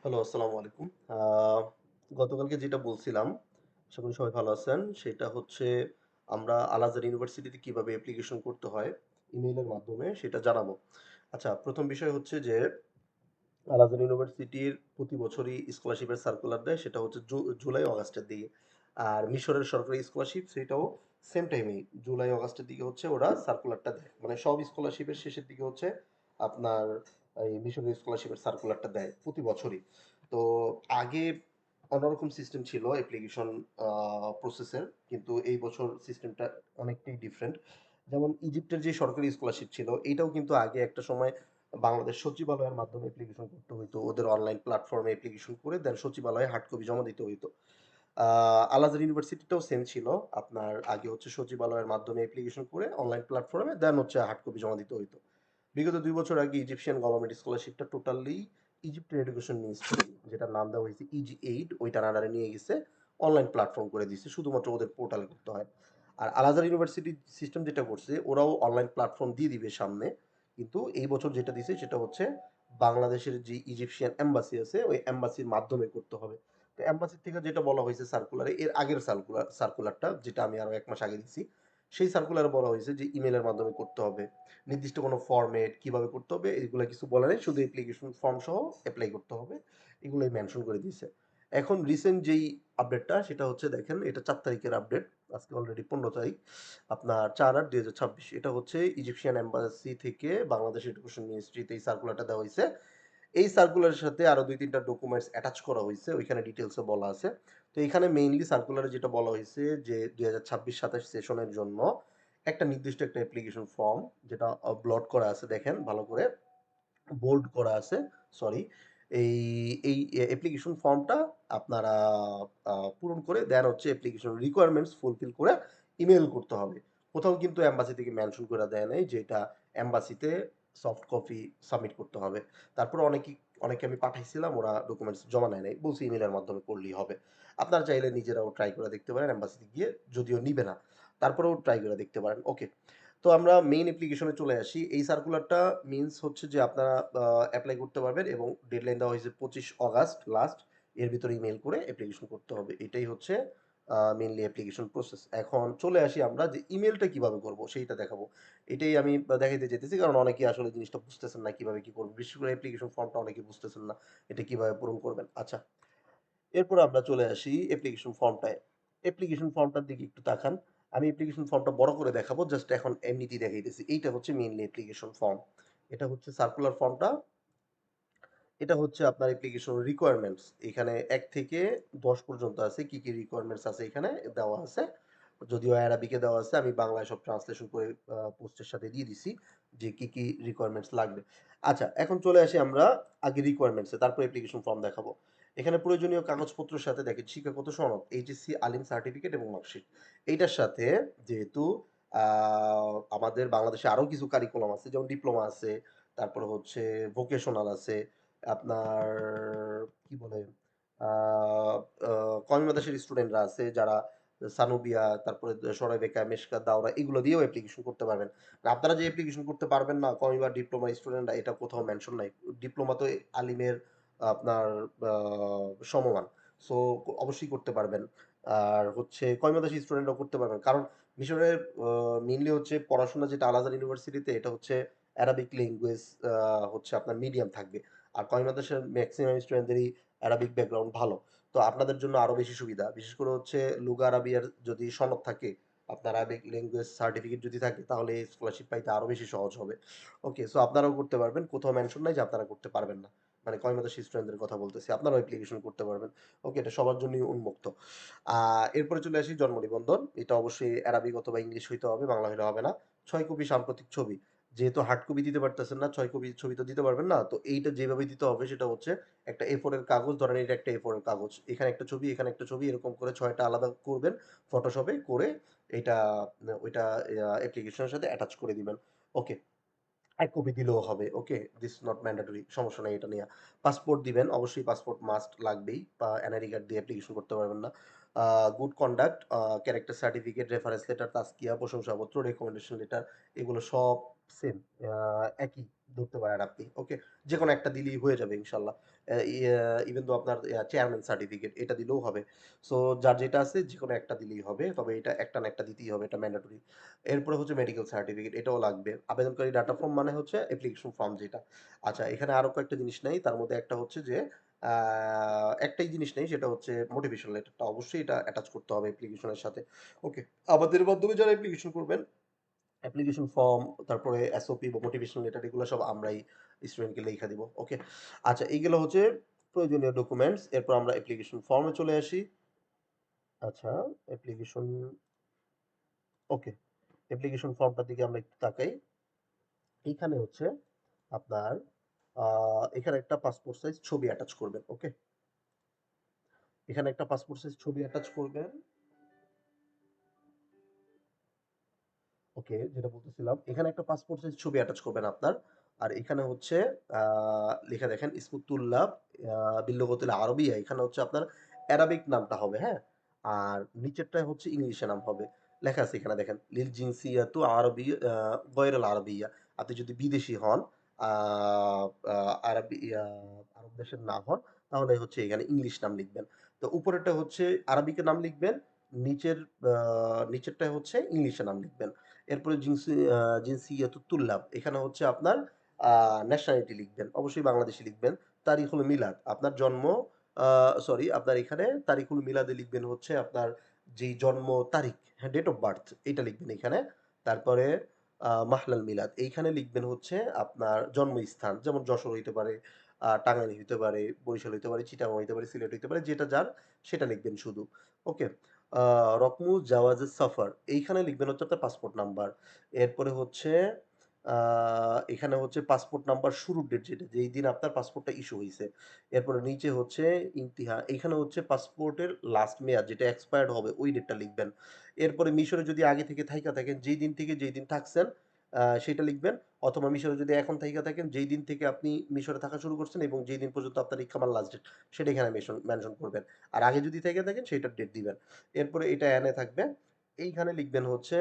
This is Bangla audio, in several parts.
হ্যালো, আসসালামু আলাইকুম। আ গতকালকে যেটা বলছিলাম, আশা করি সবাই ভালো আছেন। সেটা হচ্ছে আমরা আল-আজহার ইউনিভার্সিটিতে কিভাবে অ্যাপ্লিকেশন করতে হয় ইমেইলের মাধ্যমে সেটা জানাবো। আচ্ছা, ১ম বিষয় হচ্ছে যে আল-আজহার ইউনিভার্সিটির প্রতি বছরই স্কলারশিপের সার্কুলার দেয় সেটা হচ্ছে জুলাই অগাস্টের দিকে। আর মিশরের সরকারি স্কলারশিপ সেটাও সেম টাইমেই জুলাই অগাস্টের দিকে হচ্ছে ওরা সার্কুলারটা দেয়। মানে সব স্কলারশিপের শেষের দিকে হচ্ছে আপনার এই মিশরের স্কলারশিপের সার্কুলারটা দেয় প্রতি বছরই। তো আগে অন্যরকম সিস্টেম ছিল অ্যাপ্লিকেশন প্রসেসের, কিন্তু এই বছর সিস্টেমটা অনেকটাই ডিফারেন্ট। যেমন ইজিপ্টের যে সরকারি স্কলারশিপ ছিল এটাও কিন্তু আগে একটা সময় বাংলাদেশ সচিবালয়ের মাধ্যমে অ্যাপ্লিকেশন করতে হইতো। ওদের অনলাইন প্ল্যাটফর্মে অ্যাপ্লিকেশন করে দেন সচিবালয়ে হার্ড কপি জমা দিতে হইতো। আল-আজহার ইউনিভার্সিটিটাও সেম ছিল। আপনার আগে হচ্ছে সচিবালয়ের মাধ্যমে অ্যাপ্লিকেশন করে অনলাইন প্ল্যাটফর্মে দেন হচ্ছে হার্ড কপি জমা দিতে হইতো। বিগত ২ বছর আগে ইজিপশিয়ান গভর্নমেন্ট স্কলারশিপটা টোটালি ইজিপ্টের এডুকেশন মিনিস্ট্রি, যেটার নাম দেওয়া হয়েছে ইজি-এইড, ওইটার আন্ডারে নিয়ে গেছে অনলাইন প্ল্যাটফর্ম করে দিছে। শুধুমাত্র ওদের পোর্টালে করতে হয়। আর আল-আজহার ইউনিভার্সিটি সিস্টেম যেটা করছে ওরাও অনলাইন প্ল্যাটফর্ম দিয়ে দিবে সামনে। কিন্তু এই বছর যেটা দিছে সেটা হচ্ছে বাংলাদেশের যে ইজিপশিয়ান এম্বাসি আছে ওই এম্বাসির মাধ্যমে করতে হবে। তো এম্বাসি থেকে যেটা বলা হয়েছে সার্কুলারে, এর আগের সার্কুলারটা যেটা আমি আরো ১ মাস আগে দিছি, সেই সার্কুলারে বলা হয়েছে যে ইমেইলের মাধ্যমে করতে হবে। নির্দিষ্ট কোনো ফরমেট কিভাবে করতে হবে এগুলা কিছু বলে নাই। শুধু অ্যাপ্লিকেশন ফর্ম সহ এপ্লাই করতে হবে। এগুলোই মেনশন করে দিয়েছে। এখন রিসেন্ট যেই আপডেটটা সেটা হচ্ছে দেখেন, এটা ৪ তারিখের আপডেট। আজকে অলরেডি ১৫ তারিখ। আপনার ৪/৮/২০২৬, এটা হচ্ছে ইজিপশিয়ান এম্বাসি থেকে বাংলাদেশ এডুকেশন মিনিস্ট্রিতে এই সার্কুলারটা দেওয়া হইছে। এই সার্কুলারের সাথে আরো ২-৩ টা ডকুমেন্টস অ্যাটাচ করা হইছে। ওইখানে ডিটেইলসে বলা আছে। তো এখানে মেইনলি সার্কুলারে যেটা বলা হইছে যে ২০২৬-২৭ সেশনের জন্য একটা নির্দিষ্ট একটা অ্যাপ্লিকেশন ফর্ম, যেটা ব্লট করা আছে দেখেন ভালো করে, বোল্ড করা আছে, সরি। এই এই অ্যাপ্লিকেশন ফর্মটা আপনারা পূরণ করে দেন হচ্ছে অ্যাপ্লিকেশন রিকোয়ারমেন্টস ফুলফিল করে ইমেইল করতে হবে। কোথাও কিন্তু এম্বাসি থেকে মেনশন করে দেয় নাই যে এটা এম্বাসিতে সফট কপি সাবমিট করতে হবে। তারপরে অনেকে আমি পাঠাইছিলাম, ওরা ডকুমেন্টস জমা নেয় নাই। বলছি ইমেইলের মাধ্যমে করলেই হবে। আপনারা চাইলে নিজেরাও ট্রাই করে দেখতে পারেন এম্বাসিতে গিয়ে, যদিও নিবে না। তারপরেও ট্রাই করে দেখতে পারেন। ওকে। তো আমরা মেইন অ্যাপ্লিকেশনে চলে আসি। এই সার্কুলারটা মিনস হচ্ছে যে আপনারা এপ্লাই করতে পারবেন এবং ডেডলাইন দেওয়া হয়েছে ২৫ অগাস্ট লাস্ট। এর ভিতরে ইমেইল করে অ্যাপ্লিকেশন করতে হবে। এটাই হচ্ছে মেইনলি অ্যাপ্লিকেশন প্রসেস। এখন চলে আসি আমরা যে ইমেইলটা কিভাবে করব সেইটা দেখাবো। এটাই আমি দেখাইতে চাইতেছি, কারণ অনেকেই আসলে জিনিসটা বুঝতেছেন না কিভাবে কি করবেন। বিশেষ করে অ্যাপ্লিকেশন ফর্মটা অনেকেই বুঝতেছেন না। এটা কিভাবে পূরণ করবেন। আচ্ছা। এরপরে আমরা চলে আসি অ্যাপ্লিকেশন ফর্মটায়। অ্যাপ্লিকেশন ফর্মটার দিকে একটু তাকান। আমি অ্যাপ্লিকেশন ফর্মটা বড় করে দেখাবো। জাস্ট এখন এমনিতেই দেখাইতেছি। এইটা হচ্ছে মেইনলি অ্যাপ্লিকেশন ফর্ম। এটা হচ্ছে সার্কুলার ফর্মটা। এটা হচ্ছে আপনার অ্যাপ্লিকেশন রিকোয়ারমেন্টস। এখানে ১ থেকে ১০ পর্যন্ত আছে। কি, কি রিকোয়ারমেন্টস আছে এখানে দেওয়া আছে। যদিও অ্যারাবিকে দেওয়া আছে। আমি বাংলায় সব ট্রান্সলেশন করে পোস্টের সাথে দিয়ে দিছি যে কি, কি রিকোয়ারমেন্টস লাগবে। আচ্ছা, এখন চলে আসি আমরা আগে রিকোয়ারমেন্টস এ, তারপর অ্যাপ্লিকেশন ফর্ম দেখাবো। এখানে প্রয়োজনীয় কাগজপত্রের সাথে দেখেন শিক্ষাগত সনদ, এইচএসসি, আলিম সার্টিফিকেট এবং মার্কশিট। এইটার সাথে যেহেতু আ আমাদের বাংলাদেশে আরো কিছু কারিকুলাম আছে, যেমন ডিপ্লোমা আছে, তারপরে হচ্ছে ভোকেশনাল আছে। আপনার কি বলে আ আ কমি মাদ্রাসার স্টুডেন্টরা আছে যারা সানুবিয়া, তারপরে সরাই বেকা, মেশকাত, দাওরা এগুলো দিয়েও অ্যাপ্লিকেশন করতে পারবেন। আর আপনারা যে অ্যাপ্লিকেশন করতে পারবেন না কমি বা ডিপ্লোমা স্টুডেন্টরা, এটা কোথাও মেনশন নাই। ডিপ্লোমা তো আলিমের আপনার আ সমমান। সো অবশ্যই করতে পারবেন। আর হচ্ছে কমি মাদ্রাসার স্টুডেন্টরাও করতে পারবেন। কারণ মিশরের মেইনলি হচ্ছে পড়াশোনা যেটা আল-আজহার ইউনিভার্সিটিতে, এটা হচ্ছে অ্যারাবিক ল্যাঙ্গুয়েজ হচ্ছে আপনার মিডিয়াম থাকবে। আর কমি মাদ্রাসার মেক্সিমাম স্টুডেন্টদেরই অ্যারাবিক ব্যাকগ্রাউন্ড ভালো। তো আপনাদের জন্য আরো বেশি সুবিধা। বিশেষ করে হচ্ছে লুগা আরাবিয়ার যদি সনদ থাকে, আপনার আরাবিক ল্যাঙ্গুয়েজ সার্টিফিকেট যদি থাকে, তাহলে এই স্কলারশিপ পাইতে আরো বেশি সহজ হবে। ওকে, সো আপনারাও করতে পারবেন। কোথাও মেনশন নাই যে আপনারা করতে পারবেন না। মানে কমি মাদ্রাসার স্টুডেন্টদের কথা বলতেছি। আপনারাও অ্যাপ্লিকেশন করতে পারবেন। ওকে, এটা সবার জন্যই উন্মুক্ত। আ এরপরে চলে আসি জন্ম নিবন্ধন। এটা অবশ্যই অ্যারাবিক অথবা ইংলিশ হইতে হবে, বাংলা হইলে হবে না। ৬ কপি সাম্প্রতিক ছবি। যেহেতু হার্ড কপি দিতে পারতেছেন না, ৬ কপি ছবি তো দিতে পারবেন না। তো এইটা যেভাবে দিতে হবে সেটা হচ্ছে একটা A4 এর কাগজ, ধরেন এটা একটা A4 এর কাগজ। এখানে একটা ছবি, এখানে একটা ছবি, এরকম করে ৬ টা আলাদা করবেন ফটোশপে করে, এটা ওইটা অ্যাপ্লিকেশনের সাথে অ্যাটাচ করে দিবেন। ওকে। ১ কপি দিলেও হবে। Okay? This is not mandatory. সমস্যা নাই এটা নিয়া। পাসপোর্ট দিবেন। অবশ্যই পাসপোর্ট মাস্ট লাগবেই। বা এনআইডি কার্ড দিয়ে অ্যাপ্লিকেশন করতে পারবেন না। A good conduct, character certificate, reference letter, তাজকিয়া, প্রশংসাপত্র, রিকমেন্ডেশন লেটার, এগুলো সব সেম। আ একই ধরতে পারেন আপনি। ওকে? যেকোনো একটা দিলেই হয়ে যাবে ইনশাআল্লাহ। ইভেন দো আপনার চেয়ারম্যান সার্টিফিকেট এটা দিলেও হবে। সো যার যেটা আছে যেকোনো একটা দিলেই হবে। তবে এটা একটা না একটা দিতেই হবে, এটা ম্যান্ডেটরি। এরপরে হচ্ছে মেডিকেল সার্টিফিকেট এটাও লাগবে। আবেদনকারী ডাটা ফর্ম মানে হচ্ছে অ্যাপ্লিকেশন ফর্ম যেটা। আচ্ছা এখানে আরো কয়েকটা জিনিস নেই। তার মধ্যে একটা হচ্ছে যে আ একটাই জিনিস নেই সেটা হচ্ছে মোটিভেশন লেটারটা অবশ্যই এটা অ্যাটাচ করতে হবে অ্যাপ্লিকেশনের সাথে। ওকে। আমাদের মাধ্যমে যারা অ্যাপ্লিকেশন করবেন অ্যাপ্লিকেশন ফর্ম, তারপরে এসওপি বা মোটিভেশনাল লেটার এগুলো সব আমরাই স্টুডেন্টকে লেখা দিব। ওকে। আচ্ছা এইগুলো হচ্ছে প্রয়োজনীয় ডকুমেন্টস। এরপর আমরা অ্যাপ্লিকেশন ফর্মে চলে আসি। আচ্ছা অ্যাপ্লিকেশন ওকে। অ্যাপ্লিকেশন ফর্মটার দিকে আমরা একটু তাকাই। এইখানে হচ্ছে আপনার এখানে একটা পাসপোর্ট সাইজ ছবি অ্যাটাচ করবেন। ওকে। এখানে একটা পাসপোর্ট সাইজ ছবি অ্যাটাচ করবেন। ওকে, যেটা বলতেছিলাম, এখানে একটা পাসপোর্ট সাইজ ছবি অ্যাটাচ করবেন আপনার। আর এখানে হচ্ছে লেখা দেখেন ইসমুত তুল্লাব বিল্লগতুল আরবিয়া, এখানে হচ্ছে আপনার অ্যারাবিক নামটা হবে, হ্যাঁ? আর নিচেরটায় হচ্ছে ইংলিশে নাম হবে। লেখা আছে এখানে দেখেন লিল জিনসিয়াতু আরবি গয়রুল আরবিয়া। আপনি যদি বিদেশি হন, আ আ আরবি আরব দেশের না হন, তাহলে হচ্ছে এখানে ইংলিশ নাম লিখবেন। তো উপরেরটা হচ্ছে আরবিতে নাম লিখবেন, নিচের আ নিচেরটায় হচ্ছে ইংলিশে নাম লিখবেন। এরপরে জিনসিয়াতুত তুল্লাব। এখানে হচ্ছে আপনার আ ন্যাশনালিটি লিখবেন। অবশ্যই বাংলাদেশী লিখবেন। তারিখুল মিলাদ, আপনার জন্ম আ সরি আপনার এখানে তারিখুল মিলাদে লিখবেন হচ্ছে আপনার যেই জন্ম তারিখ, হ্যাঁ, ডেট অফ বার্থ এইটা লিখবেন এখানে। তারপরে মাহলাল মিলাদ এইখানে লিখবেন হচ্ছে আপনার জন্মস্থান। যেমন যশোর হইতে পারে, টাঙ্গাইল হইতে পারে, বরিশাল হইতে পারে, চিটাগং হইতে পারে, সিলেট হইতে পারে, যেটা যার সেটা লিখবেন শুধু। ওকে। আ রকমু জাওয়াজেস সফর এইখানে লিখবেন হচ্ছে আপনার পাসপোর্ট নাম্বার। এরপরে হচ্ছে আ এখানে হচ্ছে পাসপোর্ট নাম্বার শুরুর ডেট যেটা, যেই দিন আপনার পাসপোর্টটা ইস্যু হইছে। এরপরে নিচে হচ্ছে ইন্তিহা, এইখানে হচ্ছে পাসপোর্টের লাস্ট মেয়াদ যেটা এক্সপায়ার্ড হবে ওই ডেটটা লিখবেন। এরপরে মিশরে যদি আগে থেকে থাইকা থাকেন, যেই দিন থেকে যেই দিন থাকছেন সেটা লিখবেন। অথবা মিশরে যদি এখন থাইকা থাকেন, যেই দিন থেকে আপনি মিশরে থাকা শুরু করছেন এবং যেই দিন পর্যন্ত আপনার ইকামার লাস্ট ডেট সেটা এখানে মেনশন করবেন। আর আগে যদি থেকে থাকেন সেইটার ডেট দিবেন। এরপরে এটা এনে থাকবে। এইখানে লিখবেন হচ্ছে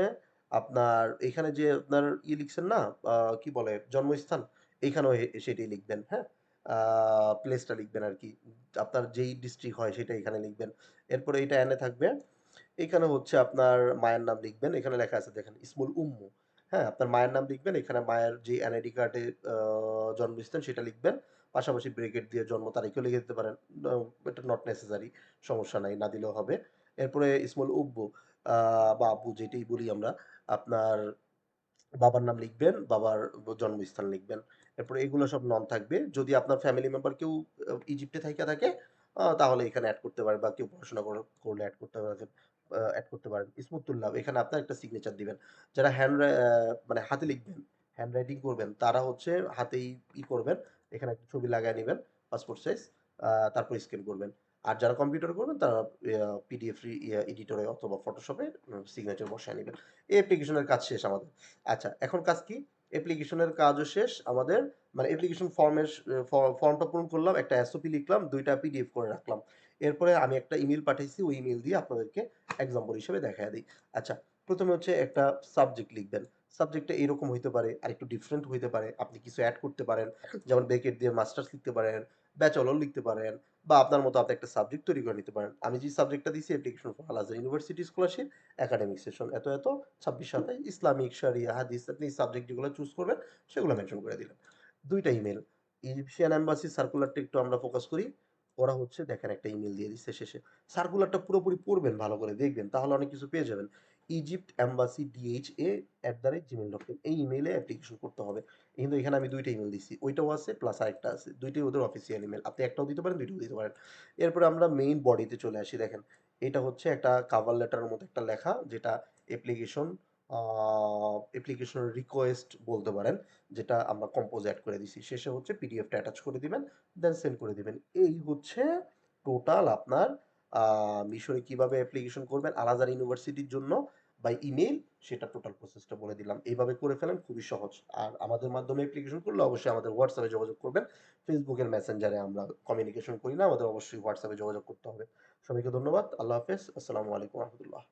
আপনার এইখানে যে আপনার লিখছেন না কি বলে জন্মস্থান, এইখানেও সেটাই লিখবেন, হ্যাঁ? আ প্লেসটা লিখবেন আরকি। আপনার যেই ডিস্ট্রিক্ট হয় সেটা এখানে লিখবেন। এরপরে এটা এনে থাকবে। এখানে হচ্ছে আপনার মায়ের নাম লিখবেন। এখানে লেখা আছে দেখেন ইসমুল উম্মু। হ্যাঁ? আপনার মায়ের নাম লিখবেন। এখানে মায়ের যে এনআইডি কার্ডে আ জন্মস্থান সেটা লিখবেন। পাশাপাশি ব্রেকেট দিয়ে জন্ম তারিখও লিখে দিতে পারেন। ন এটা নট নেসেসারি, সমস্যা নাই, না দিলেও হবে। এরপরে ইসমুল উব্বু বা আব্বু যেটাই বলি আমরা, আপনার বাবার নাম লিখবেন, বাবার জন্মস্থান লিখবেন। এরপরে এগুলো সব নন থাকবে। যদি আপনার ফ্যামিলি মেম্বার কেউ ইজিপ্টে থাইকা থাকে, তাহলে এখানে এড করতে পারেন বা কেউ পড়াশোনা করলে এড করতে পারেন এড করতে পারেন। ইসমুতুল্লাহ এখানে আপনার একটা সিগনেচার দিবেন। যারা মানে হাতে লিখবেন, হ্যান্ড রাইটিং করবেন, তারা হচ্ছে হাতেই করবেন। এখানে একটা ছবি লাগায় নিবেন পাসপোর্ট সাইজ, তারপর স্ক্যান করবেন। আর যারা কম্পিউটারে করবেন তারা পিডিএফ এডিটরে অথবা ফটোশপে সিগনেচার বসায় নিবেন। এই অ্যাপ্লিকেশনের কাজ শেষ আমাদের। আচ্ছা, এখন কাজ কি? অ্যাপ্লিকেশনের কাজও শেষ আমাদের। মানে অ্যাপ্লিকেশন ফর্মটা পূরণ করলাম, একটা এসওপি লিখলাম, ২ টা পিডিএফ করে রাখলাম। এরপরে আমি একটা ইমেইল পাঠাইছি, ওই ইমেইল দিয়ে আপনাদেরকে এক্সাম্পল হিসেবে দেখাইয়া দেই। আচ্ছা, ১ম এ হচ্ছে একটা সাবজেক্ট লিখবেন। সাবজেক্টটা এরকম হইতে পারে, আরেকটু ডিফারেন্ট হইতে পারে। আপনি কিছু এড করতে পারেন। যেমন ব্র্যাকেট দিয়ে মাস্টার্স লিখতে পারেন, ব্যাচেলর লিখতে পারেন বা আপনার মতো আপনি একটা সাবজেক্ট তৈরি করে নিতে পারেন। আমি যে সাবজেক্টটা দিছি application for Al Azhar university scholarship academic session এত, ২৬-২৭ ইসলামিক, শরিয়া, হাদিস আপনি সাবজেক্ট যেগুলো চুজ করবেন সেগুলো মেনশন করে দিলেন। ২ টা ইমেইল। ইজিপশিয়ান এম্বাসি সার্কুলারটা একটু আমরা ফোকাস করি। ওরা হচ্ছে দেখেন একটা ইমেইল দিয়ে দিচ্ছে শেষে। সার্কুলারটা পুরোপুরি পড়বেন ভালো করে দেখবেন। তাহলে অনেক কিছু পেয়ে যাবেন। ইজিপ্ট এম্বাসি DHA@gmail.com এই ইমেইলে অ্যাপ্লিকেশন করতে হবে। কিন্তু এখানে আমি ২ টা ইমেইল দিছি। ওইটাও আছে প্লাস আরেকটা আছে। ২ টাই ওদের অফিসিয়াল ইমেইল। আপনি একটাও দিতে পারেন, ২ টাও দিতে পারেন। এরপরে আমরা মেইন বডিতে চলে আসি দেখেন। এটা হচ্ছে একটা কভার লেটারের মতো একটা লেখা যেটা অ্যাপ্লিকেশন আ অ্যাপ্লিকেশন রিকোয়েস্ট বলতে পারেন। যেটা আমরা কম্পোজ এড করে দিছি। শেষে হচ্ছে পিডিএফটা অ্যাটাচ করে দিবেন, দেন সেন্ড করে দিবেন। এই হচ্ছে টোটাল আপনার আ মিশরে কিভাবে অ্যাপ্লিকেশন করবেন আল আজহার ইউনিভার্সিটির জন্য বাই ইমেইল সেটা টোটাল প্রসেসটা বলে দিলাম। এভাবে করে ফেলেন খুবই সহজ। আর আমাদের মাধ্যমে অ্যাপ্লিকেশন করলে অবশ্যই আমাদের WhatsApp এ যোগাযোগ করবেন। Facebook এর মেসেঞ্জারে আমরা কমিউনিকেশন করি না। আমাদের অবশ্যই WhatsApp এ যোগাযোগ করতে হবে। সবাইকে ধন্যবাদ। আল্লাহ হাফেজ। আসসালামু আলাইকুম ওয়া রাহমাতুল্লাহ।